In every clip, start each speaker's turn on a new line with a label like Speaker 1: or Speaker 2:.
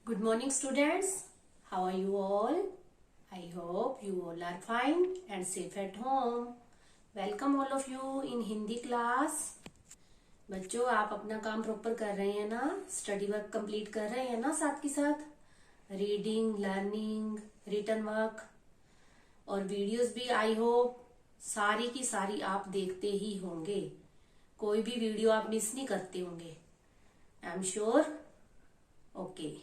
Speaker 1: Good morning, students. How are you all? I hope you all are fine and safe at home. Welcome all of you in Hindi class. बच्चों, आप अपना काम proper कर रहे हैं ना? Study work complete कर रहे हैं ना साथ के साथ? रीडिंग, लर्निंग, रिटन वर्क और वीडियोस भी आई होप सारी की सारी आप देखते ही होंगे. कोई भी वीडियो आप मिस नहीं करते होंगे. I am sure. ओके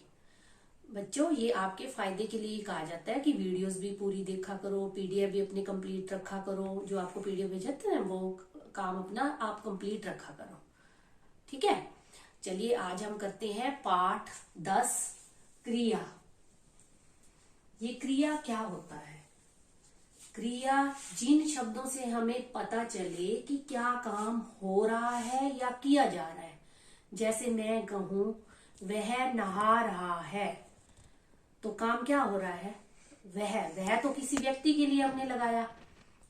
Speaker 1: बच्चों, ये आपके फायदे के लिए कहा जाता है कि वीडियोस भी पूरी देखा करो, पीडीएफ भी अपनी कंप्लीट रखा करो. जो आपको पीडीएफ भेजते हैं वो काम अपना आप कंप्लीट रखा करो. ठीक है, चलिए आज हम करते हैं पाठ 10 क्रिया. ये क्रिया क्या होता है? क्रिया जिन शब्दों से हमें पता चले कि क्या काम हो रहा है या किया जा रहा है. जैसे मैं कहूं वह नहा रहा है, तो काम क्या हो रहा है? वह तो किसी व्यक्ति के लिए हमने लगाया.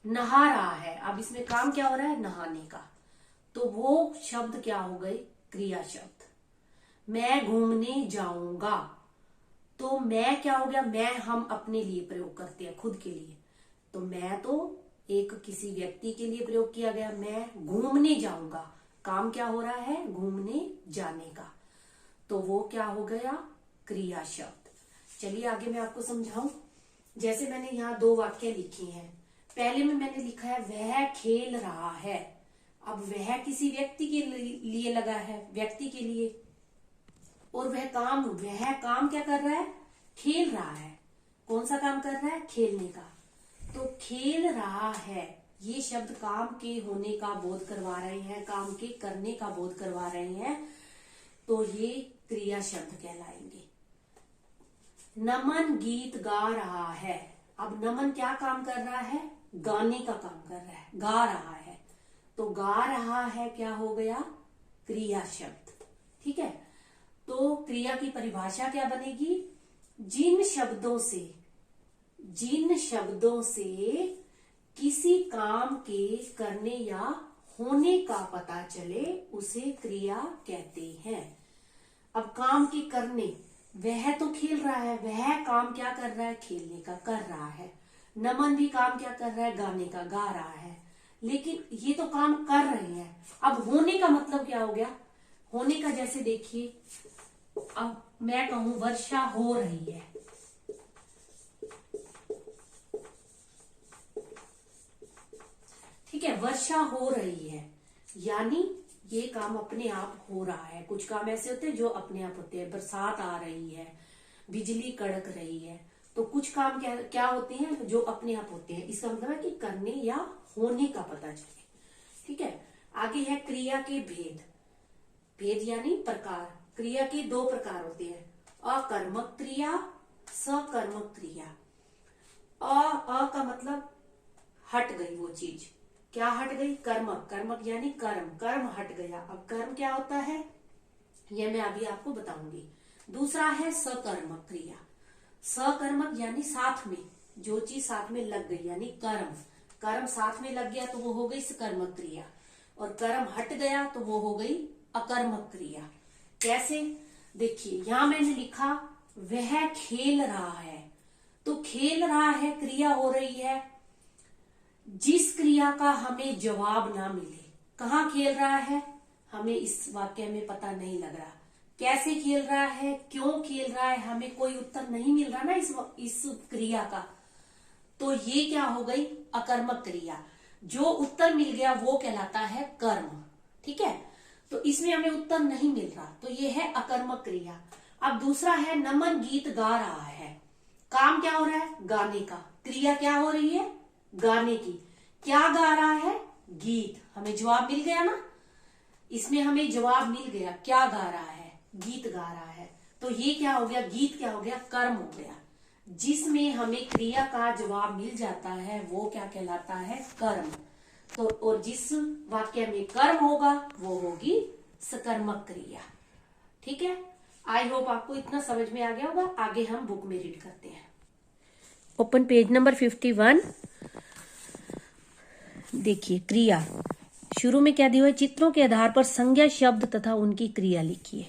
Speaker 1: नहा रहा है, अब इसमें काम क्या हो रहा है? नहाने का. तो वो शब्द क्या हो गए? क्रिया शब्द. मैं घूमने जाऊंगा, तो मैं क्या हो गया? मैं हम अपने लिए प्रयोग करते हैं, खुद के लिए. तो मैं तो एक किसी व्यक्ति के लिए प्रयोग किया गया. मैं घूमने जाऊंगा, काम क्या हो रहा है? घूमने जाने का. तो वो क्या हो गया? क्रिया शब्द. चलिए आगे मैं आपको समझाऊं. जैसे मैंने यहाँ 2 वाक्य लिखे हैं. पहले में मैंने लिखा है वह खेल रहा है. अब वह किसी व्यक्ति के लिए लगा है, व्यक्ति के लिए. और वह काम क्या कर रहा है? खेल रहा है. कौन सा काम कर रहा है? खेलने का. तो खेल रहा है, ये शब्द काम के होने का बोध करवा रहे हैं, काम के करने का बोध करवा रहे हैं. तो ये क्रिया शब्द कहलाएंगे. नमन गीत गा रहा है. अब नमन क्या काम कर रहा है? गाने का काम कर रहा है, गा रहा है. तो गा रहा है क्या हो गया? क्रिया शब्द. ठीक है, तो क्रिया की परिभाषा क्या बनेगी? जिन शब्दों से किसी काम के करने या होने का पता चले उसे क्रिया कहते हैं. अब काम के करने, वह तो खेल रहा है, वह काम क्या कर रहा है? खेलने का कर रहा है. नमन भी काम क्या कर रहा है? गाने का, गा रहा है. लेकिन ये तो काम कर रहे हैं. अब होने का मतलब क्या हो गया? होने का जैसे देखिए, अब मैं कहूं वर्षा हो रही है. ठीक है, वर्षा हो रही है यानी ये काम अपने आप हो रहा है. कुछ काम ऐसे होते हैं जो अपने आप होते हैं. बरसात आ रही है, बिजली कड़क रही है. तो कुछ काम क्या होते हैं जो अपने आप होते हैं. इसका मतलब है कि करने या होने का पता चले. ठीक है, आगे है क्रिया के भेद. भेद यानी प्रकार. क्रिया के 2 प्रकार होते हैं, अकर्मक क्रिया, सकर्मक क्रिया. अ का मतलब हट गई वो चीज. क्या हट गई? कर्मक यानी कर्म हट गया. अब कर्म क्या होता है ये मैं अभी आपको बताऊंगी. दूसरा है सकर्मक क्रिया. सकर्मक यानी साथ में, जो चीज साथ में लग गई यानी कर्म साथ में लग गया तो वो हो गई सकर्मक क्रिया. और कर्म हट गया तो वो हो गई अकर्मक क्रिया. कैसे? देखिए यहां मैंने लिखा वह खेल रहा है. तो खेल रहा है क्रिया हो रही है. जिस क्रिया का हमें जवाब ना मिले. कहाँ खेल रहा है हमें इस वाक्य में पता नहीं लग रहा. कैसे खेल रहा है, क्यों खेल रहा है, हमें कोई उत्तर नहीं मिल रहा ना इस क्रिया का. तो ये क्या हो गई? अकर्मक क्रिया. जो उत्तर मिल गया वो कहलाता है कर्म. ठीक है, तो इसमें हमें उत्तर नहीं मिल रहा तो ये है अकर्मक क्रिया. अब दूसरा है नमन गीत गा रहा है. काम क्या हो रहा है? गाने का. क्रिया क्या हो रही है? गाने की. क्या गा रहा है? गीत. हमें जवाब मिल गया ना, इसमें हमें जवाब मिल गया. क्या गा रहा है? गीत गा रहा है. तो ये क्या हो गया? गीत क्या हो गया? कर्म हो गया. जिसमें हमें क्रिया का जवाब मिल जाता है वो क्या कहलाता है? कर्म. तो और जिस वाक्य में कर्म होगा वो होगी सकर्मक क्रिया. ठीक है, आई होप आपको इतना समझ में आ गया होगा. आगे हम बुक में रीड करते हैं. Open page number 51. देखिए क्रिया. शुरू में क्या दिया है? चित्रों के आधार पर संज्ञा शब्द तथा उनकी क्रिया लिखिए.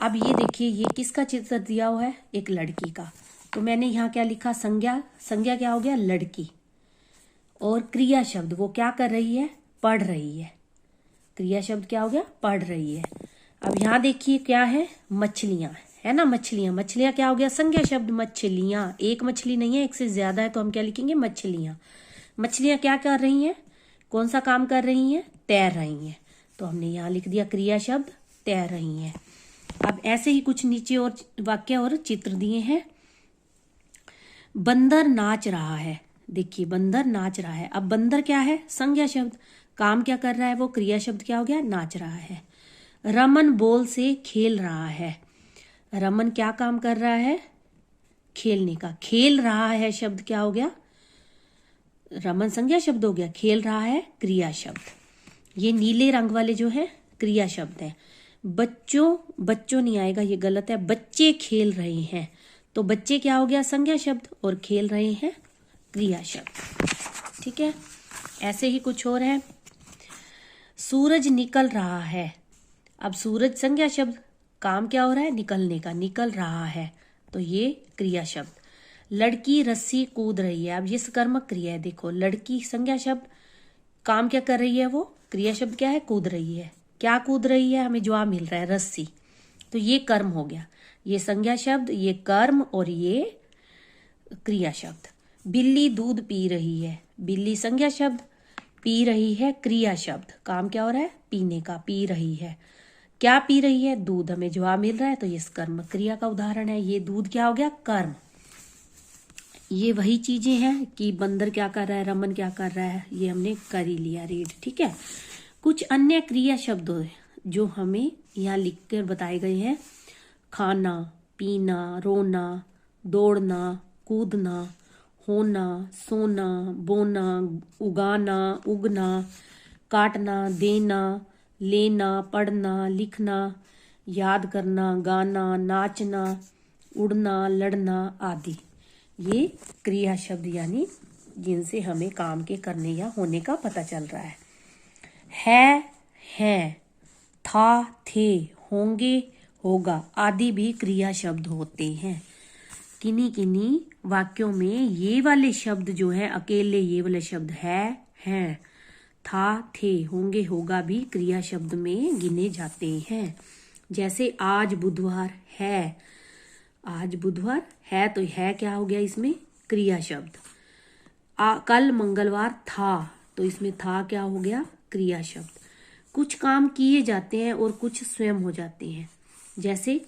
Speaker 1: अब ये देखिए, ये किसका चित्र दिया हुआ है? एक लड़की का। तो मैंने यहाँ क्या लिखा? संज्ञा। संज्ञा क्या हो गया? लड़की। और क्रिया शब्द, वो क्या कर रही है? पढ़ रही है। क्रिया शब्द क्या हो गया? पढ़ रही है। अब यहाँ देखिए क्या है? मछलियां, है ना? मछलियां। मछलियां क्या हो गया? संज्ञा शब्द। मछलियां, एक मछली नहीं है, एक से ज्यादा है, तो हम क्या लिखेंगे? मछलियां। मछलियां क्या कर रही हैं? कौन सा काम कर रही हैं? तैर रही हैं। तो हमने यहाँ लिख दिया क्रिया शब्द, तैर रही हैं। अब ऐसे ही कुछ नीचे और वाक्य और चित्र दिए हैं। बंदर नाच रहा है। देखिए, बंदर नाच रहा है। अब बंदर क्या है? संज्ञा शब्द। काम क्या कर रहा है वो? क्रिया शब्द क्या हो गया? नाच रहा है। रमन बॉल से खेल रहा है। रमन क्या काम कर रहा है? खेलने का। खेल रहा है शब्द क्या हो गया? रमन संज्ञा शब्द हो गया, खेल रहा है क्रिया शब्द। ये नीले रंग वाले जो है क्रिया शब्द है। बच्चों, बच्चों नहीं आएगा, ये गलत है। बच्चे खेल रहे हैं, तो बच्चे क्या हो गया? संज्ञा शब्द, और खेल रहे हैं क्रिया शब्द। ठीक है, ऐसे ही कुछ और है। सूरज निकल रहा है। अब सूरज संज्ञा शब्द, काम क्या हो रहा है? निकलने का। निकल रहा है, तो ये क्रिया शब्द। लड़की रस्सी कूद रही है। अब ये सकर्मक क्रिया है। देखो, लड़की संज्ञा शब्द, काम क्या कर रही है वो? क्रिया शब्द क्या है? कूद रही है। क्या कूद रही है? हमें जवाब मिल रहा है रस्सी, तो ये कर्म हो गया। ये संज्ञा शब्द, ये कर्म, और ये क्रिया शब्द। बिल्ली दूध पी रही है। बिल्ली संज्ञा शब्द, पी रही है क्रिया शब्द। काम क्या हो रहा है? पीने का। पी रही है। क्या पी रही है? दूध। हमें जवाब मिल रहा है, तो ये कर्म क्रिया का उदाहरण है। ये दूध क्या हो गया? कर्म। ये वही चीजें हैं कि बंदर क्या कर रहा है, रमन क्या कर रहा है, ये हमने कर ही लिया रीड। ठीक है, कुछ अन्य क्रिया शब्द जो हमें यहाँ लिख कर बताए गए हैं। खाना, पीना, रोना, दौड़ना, कूदना, होना, सोना, बोना, उगाना, उगना, काटना, देना, लेना, पढ़ना, लिखना, याद करना, गाना, नाचना, उड़ना, लड़ना आदि। ये क्रिया शब्द यानी जिनसे हमें काम के करने या होने का पता चल रहा है। हैं, था, थे, होंगे, होगा आदि भी क्रिया शब्द होते हैं। किन्हीं किन्हीं वाक्यों में ये वाले शब्द जो हैं, अकेले ये वाले शब्द है, हैं, था, थे, होंगे, होगा भी क्रिया शब्द में गिने जाते हैं। जैसे आज बुधवार है। आज बुधवार है, तो है क्या हो गया? इसमें क्रिया शब्द। कल मंगलवार था, तो इसमें था क्या हो गया? क्रिया शब्द। कुछ काम किए जाते हैं और कुछ स्वयं हो जाते हैं। जैसे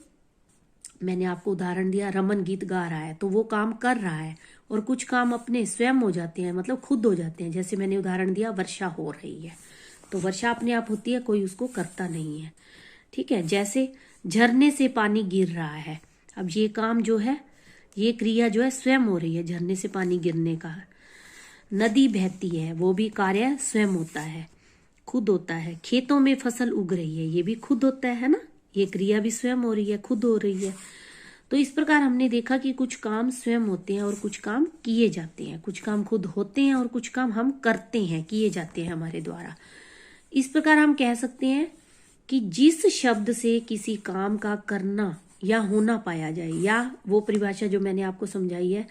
Speaker 1: मैंने आपको उदाहरण दिया, रमन गीत गा रहा है, तो वो काम कर रहा है, और कुछ काम अपने स्वयं हो जाते हैं, मतलब खुद हो जाते हैं। जैसे मैंने उदाहरण दिया, वर्षा हो रही है, तो वर्षा अपने आप होती है, कोई उसको करता नहीं है। ठीक है, जैसे झरने से पानी गिर रहा है। अब ये काम जो है, ये क्रिया जो है स्वयं हो रही है, झरने से पानी गिरने का। नदी बहती है, वो भी कार्य स्वयं होता है, खुद होता है। खेतों में फसल उग रही है, ये भी खुद होता है ना, ये क्रिया भी स्वयं हो रही है, खुद हो रही है। तो इस प्रकार हमने देखा कि कुछ काम स्वयं होते हैं और कुछ काम किए जाते हैं। कुछ काम खुद होते हैं और कुछ काम हम करते हैं, किए जाते हैं हमारे द्वारा। इस प्रकार हम कह सकते हैं कि जिस शब्द से किसी काम का करना या होना पाया जाए, या वो परिभाषा जो मैंने आपको समझाई है,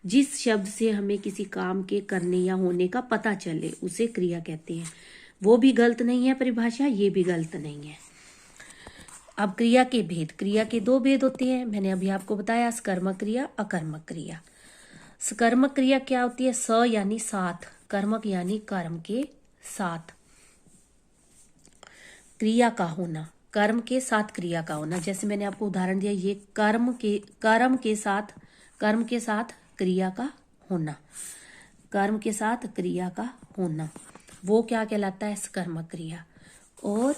Speaker 1: जिस शब्द से हमें किसी काम के करने या होने का पता चले, उसे क्रिया कहते हैं। वो भी गलत नहीं है परिभाषा, ये भी गलत नहीं है। अब क्रिया के भेद। क्रिया के दो भेद होते हैं, मैंने अभी आपको बताया, सकर्मक क्रिया, अकर्मक क्रिया। सकर्मक क्रिया क्या होती है? स यानी साथ, कर्मक यानी कर्म के साथ क्रिया का होना, कर्म के साथ क्रिया का होना। जैसे मैंने आपको उदाहरण दिया, ये कर्म के साथ क्रिया का होना, कर्म के साथ क्रिया का होना, वो क्या कहलाता है? सकर्मक क्रिया। और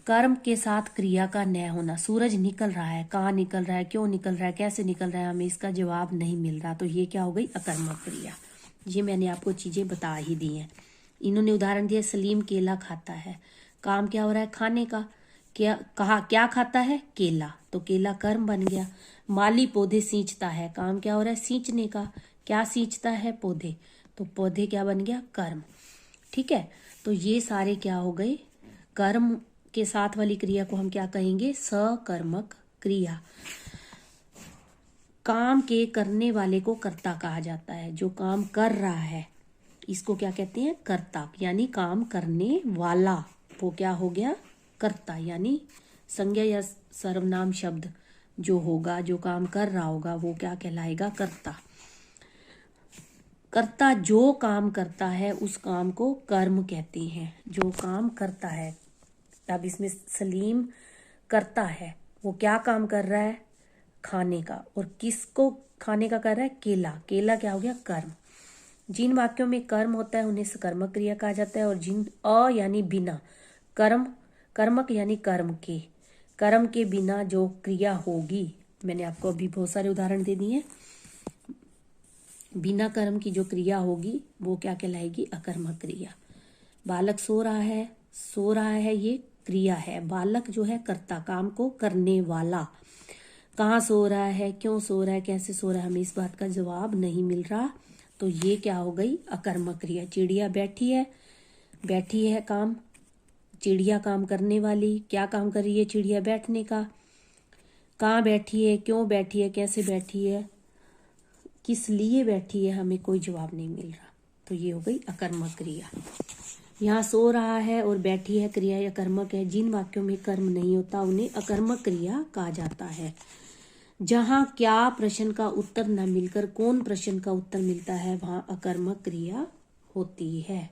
Speaker 1: कर्म के साथ क्रिया का न होना, सूरज निकल रहा है, कहाँ निकल रहा है, क्यों निकल रहा है, कैसे निकल रहा है, हमें इसका जवाब नहीं मिल रहा, तो ये क्या हो गई? अकर्मक क्रिया। ये मैंने आपको चीजें बता ही दी हैं। इन्होंने उदाहरण दिया, सलीम केला खाता है, काम क्या हो रहा है? खाने का। क्या खाता है? केला, तो केला कर्म बन गया। माली पौधे सींचता है, काम क्या हो रहा है? सींचने का। क्या सींचता है? पौधे, तो पौधे क्या बन गया? कर्म। ठीक है, तो ये सारे क्या हो गए? कर्म के साथ वाली क्रिया को हम क्या कहेंगे? सकर्मक क्रिया। काम के करने वाले को कर्ता कहा जाता है। जो काम कर रहा है इसको क्या कहते हैं? कर्ता। यानी काम करने वाला वो क्या हो गया? कर्ता। यानी संज्ञा या सर्वनाम शब्द जो होगा, जो काम कर रहा होगा, वो क्या कहलाएगा? कर्ता। कर्ता जो काम करता है उस काम को कर्म कहते हैं। जो काम करता है, अब इसमें सलीम करता है, वो क्या काम कर रहा है? खाने का। और किसको खाने का कर रहा है? केला। केला क्या हो गया? कर्म। जिन वाक्यों में कर्म होता है उन्हें सकर्मक क्रिया कहा जाता है, और जिन यानी बिना कर्मक यानी कर्म के बिना जो क्रिया होगी, मैंने आपको अभी बहुत सारे उदाहरण दे दिए। बिना कर्म की जो क्रिया होगी वो क्या कहलाएगी? अकर्मक क्रिया। बालक सो रहा है ये क्रिया है। बालक जो है कर्ता, काम को करने वाला। कहाँ सो रहा है, क्यों सो रहा है, कैसे सो रहा है, हमें इस बात का जवाब नहीं मिल रहा, तो ये क्या हो गई? अकर्मक क्रिया। चिड़िया बैठी है काम, चिड़िया काम करने वाली। क्या काम कर रही है चिड़िया? बैठने का। कहाँ बैठी है, क्यों बैठी है, कैसे बैठी है, किस लिए बैठी है, हमें कोई जवाब नहीं मिल रहा, तो ये हो गई अकर्मक क्रिया। यहाँ सो रहा है और बैठी है क्रिया या कर्मक है। जिन वाक्यों में कर्म नहीं होता उन्हें अकर्मक क्रिया कहा जाता है। जहाँ क्या प्रश्न का उत्तर न मिलकर कौन प्रश्न का उत्तर मिलता है, वहाँ अकर्मक क्रिया होती है।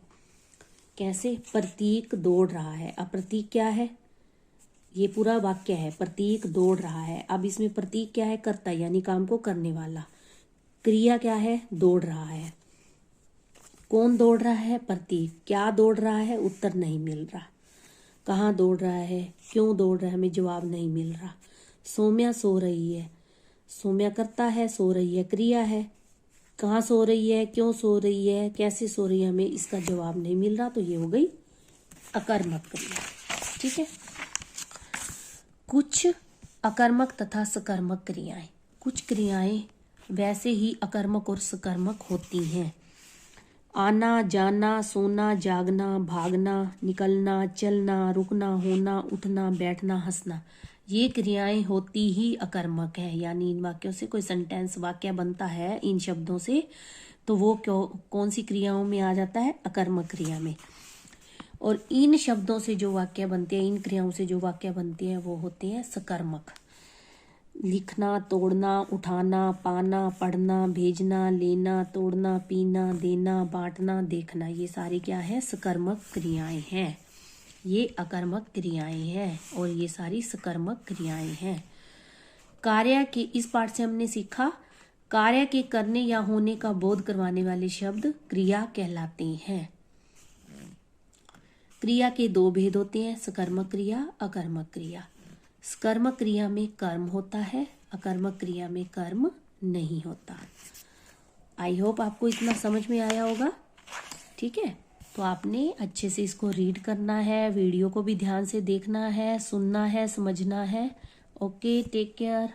Speaker 1: कैसे? प्रतीक दौड़ रहा है। अब प्रतीक क्या है? ये पूरा वाक्य है, प्रतीक दौड़ रहा है। अब इसमें प्रतीक क्या है? कर्ता यानी काम को करने वाला। क्रिया क्या है? दौड़ रहा है। कौन दौड़ रहा है? प्रतीक। क्या दौड़ रहा है? उत्तर नहीं मिल रहा। कहाँ दौड़ रहा है, क्यों दौड़ रहा है, हमें जवाब नहीं मिल रहा। सौम्या सो रही है। सौम्या करता है, सो रही है क्रिया है। कहाँ सो रही है, क्यों सो रही है, कैसे सो रही है, हमें इसका जवाब नहीं मिल रहा, तो ये हो गई अकर्मक क्रिया। ठीक है। कुछ अकर्मक तथा सकर्मक क्रियाएं। कुछ क्रियाएं वैसे ही अकर्मक और सकर्मक होती हैं। आना, जाना, सोना, जागना, भागना, निकलना, चलना, रुकना, होना, उठना, बैठना, हंसना, ये क्रियाएं होती ही अकर्मक है। यानी इन वाक्यों से कोई सेंटेंस वाक्य बनता है इन शब्दों से, तो वो कौन सी क्रियाओं में आ जाता है? अकर्मक क्रिया में। और इन शब्दों से जो वाक्य बनते हैं, इन क्रियाओं से जो वाक्य बनते हैं, वो होते हैं सकर्मक। लिखना, तोड़ना, उठाना, पाना, पढ़ना, भेजना, लेना, तोड़ना, पीना, देना, बांटना, देखना, ये सारी क्या है? सकर्मक क्रियाएं हैं। ये अकर्मक क्रियाएं हैं और ये सारी सकर्मक क्रियाएं हैं। कार्य के इस पाठ से हमने सीखा, कार्य के करने या होने का बोध करवाने वाले शब्द क्रिया कहलाते हैं। क्रिया के दो भेद होते हैं, सकर्मक क्रिया, अकर्मक क्रिया। सकर्मक क्रिया में कर्म होता है, अकर्मक क्रिया में कर्म नहीं होता। आई होप आपको इतना समझ में आया होगा। ठीक है, तो आपने अच्छे से इसको रीड करना है, वीडियो को भी ध्यान से देखना है, सुनना है, समझना है। Okay, take care.